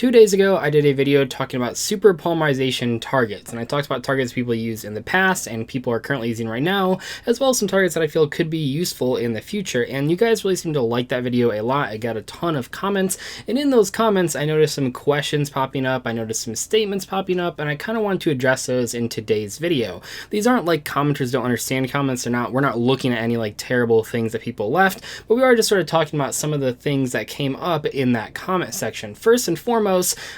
2 days ago, I did a video talking about super polymerization targets, and I talked about targets people use in the past and people are currently using right now, as well as some targets that I feel could be useful in the future, and you guys really seem to like that video a lot. I got a ton of comments, and in those comments, I noticed some questions popping up, I noticed some statements popping up, and I kind of wanted to address those in today's video. These aren't like commenters don't understand comments, we're not looking at any like terrible things that people left, but we are just sort of talking about some of the things that came up in that comment section. First and foremost,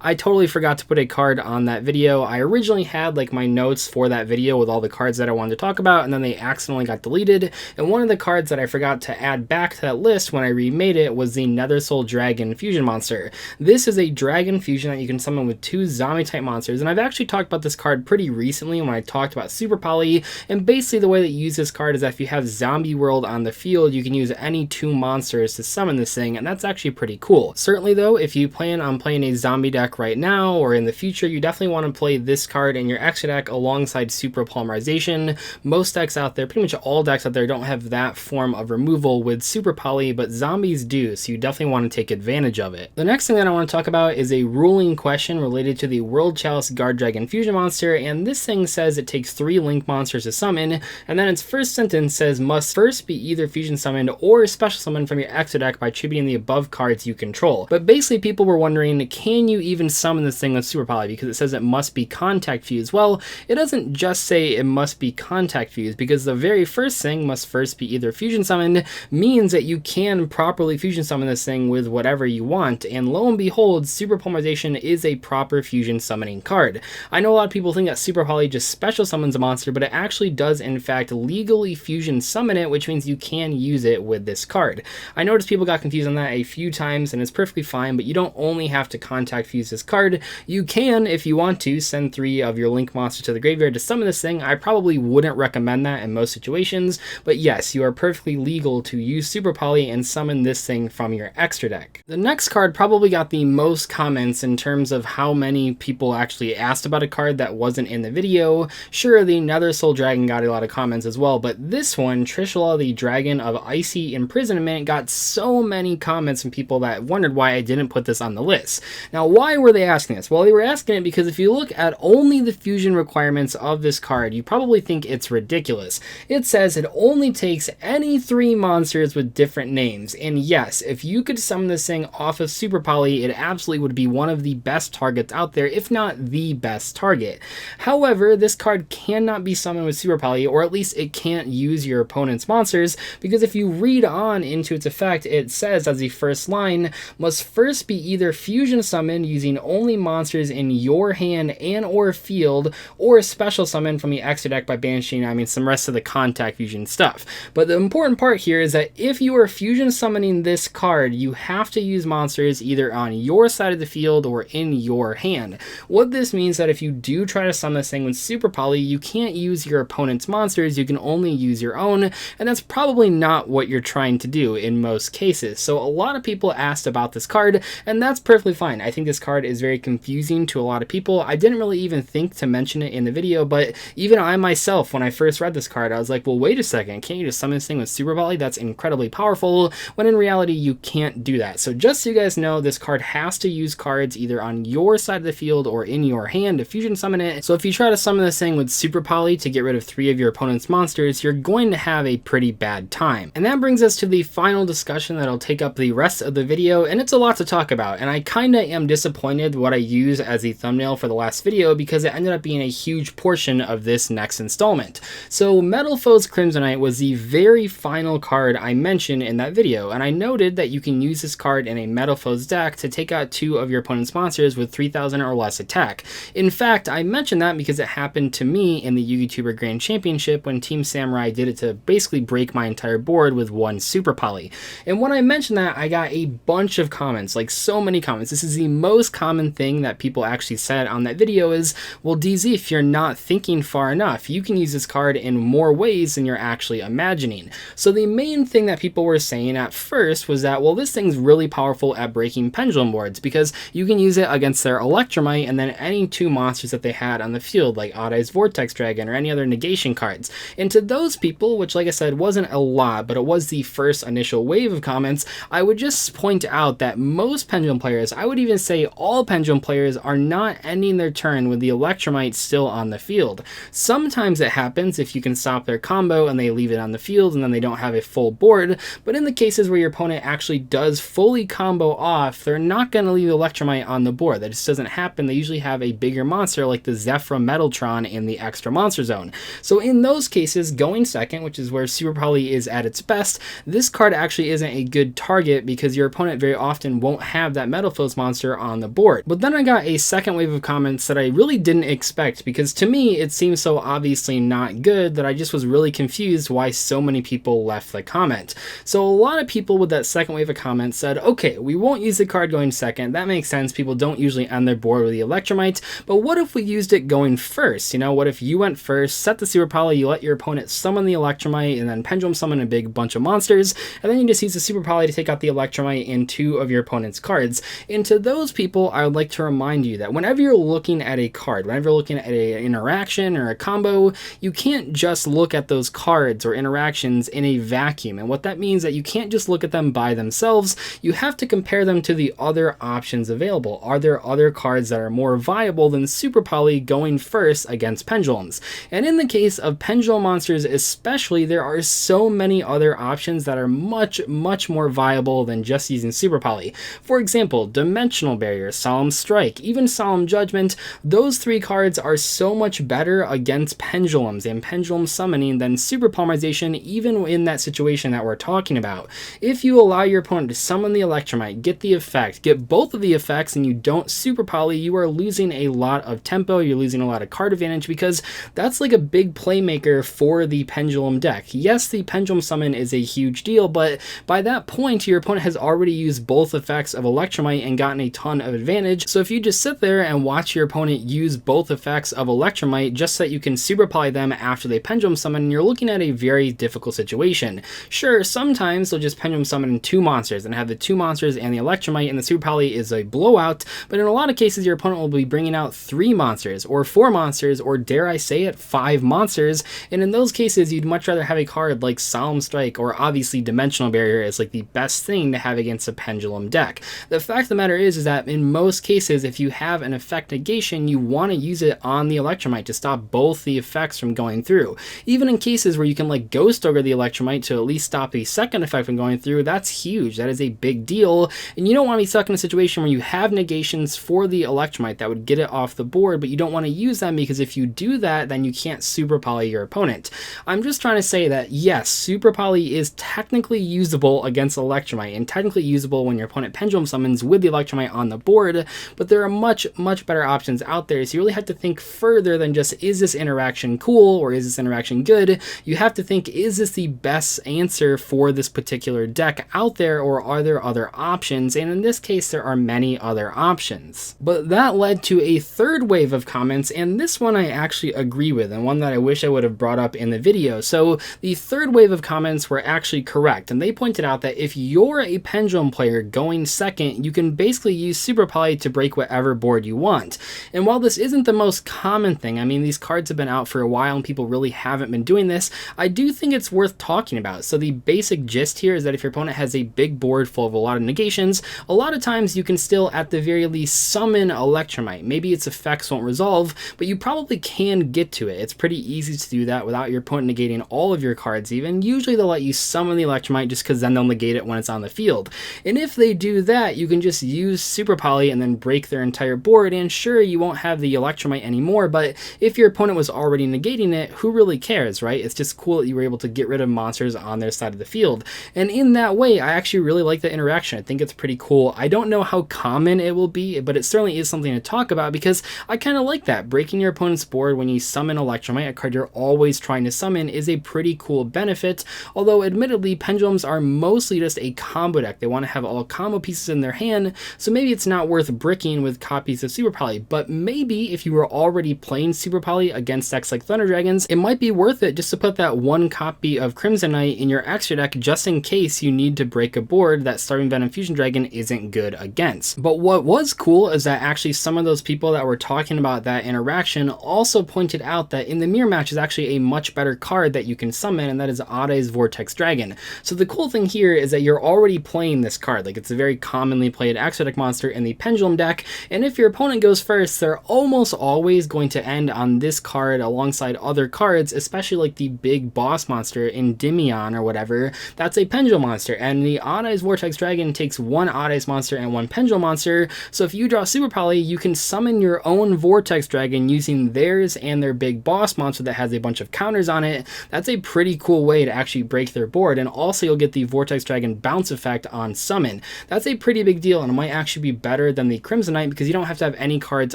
I totally forgot to put a card on that video. I originally had like my notes for that video with all the cards that I wanted to talk about, and then they accidentally got deleted, and one of the cards that I forgot to add back to that list when I remade it was the Nethersoul Dragon Fusion Monster. This is a dragon fusion that you can summon with 2 zombie type monsters, and I've actually talked about this card pretty recently when I talked about Super Poly, and basically the way that you use this card is that if you have Zombie World on the field, you can use any 2 monsters to summon this thing, and that's actually pretty cool. Certainly though, if you plan on playing a zombie deck right now or in the future, you definitely want to play this card in your extra deck alongside Super Polymerization. Most decks out there, pretty much all decks out there, don't have that form of removal with Super Poly, but zombies do, so you definitely want to take advantage of it. The next thing that I want to talk about is a ruling question related to the World Chalice Guard Dragon Fusion Monster, and this thing says it takes 3 link monsters to summon, and then its first sentence says must first be either fusion summoned or special summoned from your extra deck by attributing the above cards you control. But basically people were wondering, can you even summon this thing with Super Poly, because it says it must be contact fused. Well, it doesn't just say it must be contact fused, because the very first thing, must first be either fusion summoned, means that you can properly fusion summon this thing with whatever you want, and lo and behold, Super Polymerization is a proper fusion summoning card. I know a lot of people think that Super Poly just special summons a monster, but it actually does in fact legally fusion summon it, which means you can use it with this card. I noticed people got confused on that a few times, and it's perfectly fine, but you don't only have to contact fuse this card. You can, if you want to, send 3 of your link monsters to the graveyard to summon this thing. I probably wouldn't recommend that in most situations, but yes, you are perfectly legal to use Super Poly and summon this thing from your extra deck. The next card probably got the most comments in terms of how many people actually asked about a card that wasn't in the video. Sure, the Nethersoul Dragon got a lot of comments as well, but this one, Trishul, the Dragon of Icy Imprisonment, got so many comments from people that wondered why I didn't put this on the list. Now, why were they asking this? Well, they were asking it because if you look at only the fusion requirements of this card, you probably think it's ridiculous. It says it only takes any 3 monsters with different names, and yes, if you could summon this thing off of Super Poly, it absolutely would be one of the best targets out there, if not the best target. However, this card cannot be summoned with Super Poly, or at least it can't use your opponent's monsters, because if you read on into its effect, it says as the first line, must first be either fusion summoned using only monsters in your hand and or field, or special summon from the extra deck by banishing, some rest of the contact fusion stuff. But the important part here is that if you are fusion summoning this card, you have to use monsters either on your side of the field or in your hand. What this means that if you do try to summon this thing with Super Poly, you can't use your opponent's monsters, you can only use your own, and that's probably not what you're trying to do in most cases. So a lot of people asked about this card, and that's perfectly fine. I think this card is very confusing to a lot of people. I didn't really even think to mention it in the video, but even I myself, when I first read this card, I was like, well, wait a second, can't you just summon this thing with Super Poly? That's incredibly powerful, when in reality, you can't do that. So just so you guys know, this card has to use cards either on your side of the field or in your hand to fusion summon it. So if you try to summon this thing with Super Poly to get rid of 3 of your opponent's monsters, you're going to have a pretty bad time. And that brings us to the final discussion that'll take up the rest of the video, and it's a lot to talk about, and I kinda am disappointed what I used as the thumbnail for the last video because it ended up being a huge portion of this next installment. So Metal Foes Crimsonite was the very final card I mentioned in that video, and I noted that you can use this card in a Metal Foes deck to take out 2 of your opponent's monsters with 3,000 or less attack. In fact, I mentioned that because it happened to me in the YouTuber Grand Championship when Team Samurai did it to basically break my entire board with 1 Super Poly. And when I mentioned that, I got a bunch of comments, like so many comments. This is the most common thing that people actually said on that video is, well, Dzeeff, you're not thinking far enough. You can use this card in more ways than you're actually imagining. So the main thing that people were saying at first was that, well, this thing's really powerful at breaking pendulum boards because you can use it against their Electromite and then any 2 monsters that they had on the field, like Odd Eyes Vortex Dragon or any other negation cards. And to those people, which like I said wasn't a lot, but it was the first initial wave of comments, I would just point out that most pendulum players, I would would even say all Pendulum players are not ending their turn with the Electromite still on the field. Sometimes it happens if you can stop their combo and they leave it on the field and then they don't have a full board, but in the cases where your opponent actually does fully combo off, they're not going to leave Electromite on the board. That just doesn't happen. They usually have a bigger monster like the Dzeeff from Metaltron in the extra monster zone. So in those cases, going second, which is where Super Poly is at its best, this card actually isn't a good target because your opponent very often won't have that Metalfoes monster on the board. But then I got a second wave of comments that I really didn't expect, because to me it seems so obviously not good that I just was really confused why so many people left the comment. So a lot of people with that second wave of comments said, okay, we won't use the card going second. That makes sense. People don't usually end their board with the Electromite, but what if we used it going first? You know, what if you went first, set the Super Poly, you let your opponent summon the Electromite, and then Pendulum summon a big bunch of monsters, and then you just use the Super Poly to take out the Electromite in 2 of your opponent's cards. And to those people, I would like to remind you that whenever you're looking at a card, whenever you're looking at an interaction or a combo, you can't just look at those cards or interactions in a vacuum. And what that means is that you can't just look at them by themselves. You have to compare them to the other options available. Are there other cards that are more viable than Super Poly going first against Pendulums? And in the case of Pendulum monsters especially, there are so many other options that are much more viable than just using Super Poly. For example, Dimensional Barrier, Solemn Strike, even Solemn Judgment, those 3 cards are so much better against Pendulums and Pendulum summoning than Super Polymerization, even in that situation that we're talking about. If you allow your opponent to summon the Electromite, get the effect, get both of the effects, and you don't Super Poly, you are losing a lot of tempo, you're losing a lot of card advantage, because that's like a big playmaker for the Pendulum deck. Yes, the Pendulum summon is a huge deal, but by that point, your opponent has already used both effects of Electromite and gotten a ton of advantage. So if you just sit there and watch your opponent use both effects of Electromite just so that you can Super Poly them after they Pendulum summon, you're looking at a very difficult situation. Sure, sometimes they'll just Pendulum summon 2 monsters and have the 2 monsters and the Electromite, and the Super Poly is a blowout, but in a lot of cases, your opponent will be bringing out 3 monsters, or 4 monsters, or dare I say it, 5 monsters, and in those cases, you'd much rather have a card like Solemn Strike, or obviously Dimensional Barrier is like the best thing to have against a Pendulum deck. The fact of the matter is that in most cases, if you have an effect negation, you want to use it on the Electromite to stop both the effects from going through. Even in cases where you can like Ghost Ogre the Electromite to at least stop the second effect from going through, that's huge. That is a big deal, and you don't want to be stuck in a situation where you have negations for the Electromite that would get it off the board, but you don't want to use them, because if you do that, then you can't Super Poly your opponent. I'm just trying to say that yes, Super Poly is technically usable against Electromite, and technically usable when your opponent Pendulum summons with the Electromite on the board, but there are much better options out there, so you really have to think further than just, is this interaction cool, or is this interaction good? You have to think, is this the best answer for this particular deck out there, or are there other options? And in this case, there are many other options. But that led to a third wave of comments, and this one I actually agree with, and one that I wish I would have brought up in the video. So the third wave of comments were actually correct, and they pointed out that if you're a Pendulum player going second, you can basically use Super Poly to break whatever board you want. And while this isn't the most common thing, I mean, these cards have been out for a while and people really haven't been doing this, I do think it's worth talking about. So the basic gist here is that if your opponent has a big board full of a lot of negations, a lot of times you can still at the very least summon Electromite. Maybe its effects won't resolve, but you probably can get to it. It's pretty easy to do that without your opponent negating all of your cards even. Usually they'll let you summon the Electromite just because then they'll negate it when it's on the field. And if they do that, you can just use Super Poly and then break their entire board, and sure, you won't have the Electromite anymore, but if your opponent was already negating it, who really cares, right? It's just cool that you were able to get rid of monsters on their side of the field. And in that way, I actually really like the interaction. I think it's pretty cool. I don't know how common it will be, but it certainly is something to talk about, because I kind of like that. Breaking your opponent's board when you summon Electromite, a card you're always trying to summon, is a pretty cool benefit, although admittedly, Pendulums are mostly just a combo deck. They want to have all combo pieces in their hand, so maybe it's not worth bricking with copies of Super Poly, but maybe if you were already playing Super Poly against decks like Thunder Dragons, it might be worth it just to put that one copy of Crimson Knight in your extra deck just in case you need to break a board that Starving Venom Fusion Dragon isn't good against. But what was cool is that actually some of those people that were talking about that interaction also pointed out that in the mirror match is actually a much better card that you can summon, and that is Ade's Vortex Dragon. So the cool thing here is that you're already playing this card. Like, it's a very commonly played extra Vortex monster in the Pendulum deck, and if your opponent goes first, they're almost always going to end on this card alongside other cards, especially like the big boss monster Endymion or whatever. That's a Pendulum monster, and the Odd Eyes Vortex Dragon takes one Odd Eyes monster and one Pendulum monster, so if you draw Super Poly, you can summon your own Vortex Dragon using theirs and their big boss monster that has a bunch of counters on it. That's a pretty cool way to actually break their board, and also you'll get the Vortex Dragon bounce effect on summon. That's a pretty big deal, and it might actually be better than the Crimson Knight because you don't have to have any cards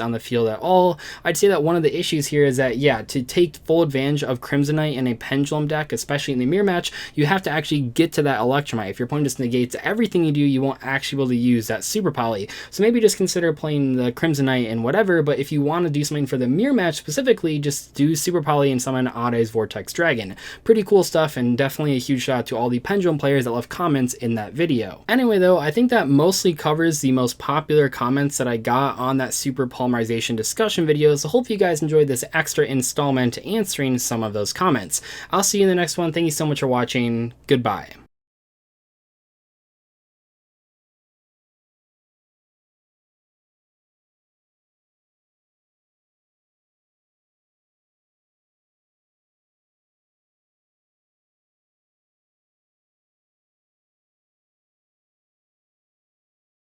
on the field at all. I'd say that one of the issues here is that, yeah, to take full advantage of Crimson Knight in a Pendulum deck, especially in the mirror match, you have to actually get to that Electromite. If your opponent just negates everything you do, you won't actually be able to use that Super Poly. So maybe just consider playing the Crimson Knight and whatever, but if you want to do something for the mirror match specifically, just do Super Poly and summon Odd Eyes Vortex Dragon. Pretty cool stuff, and definitely a huge shout out to all the Pendulum players that left comments in that video. Anyway though, I think that mostly covers the most popular comments that I got on that Super Polymerization discussion video, so hope you guys enjoyed this extra installment answering some of those comments. I'll see you in the next one. Thank you so much for watching. Goodbye.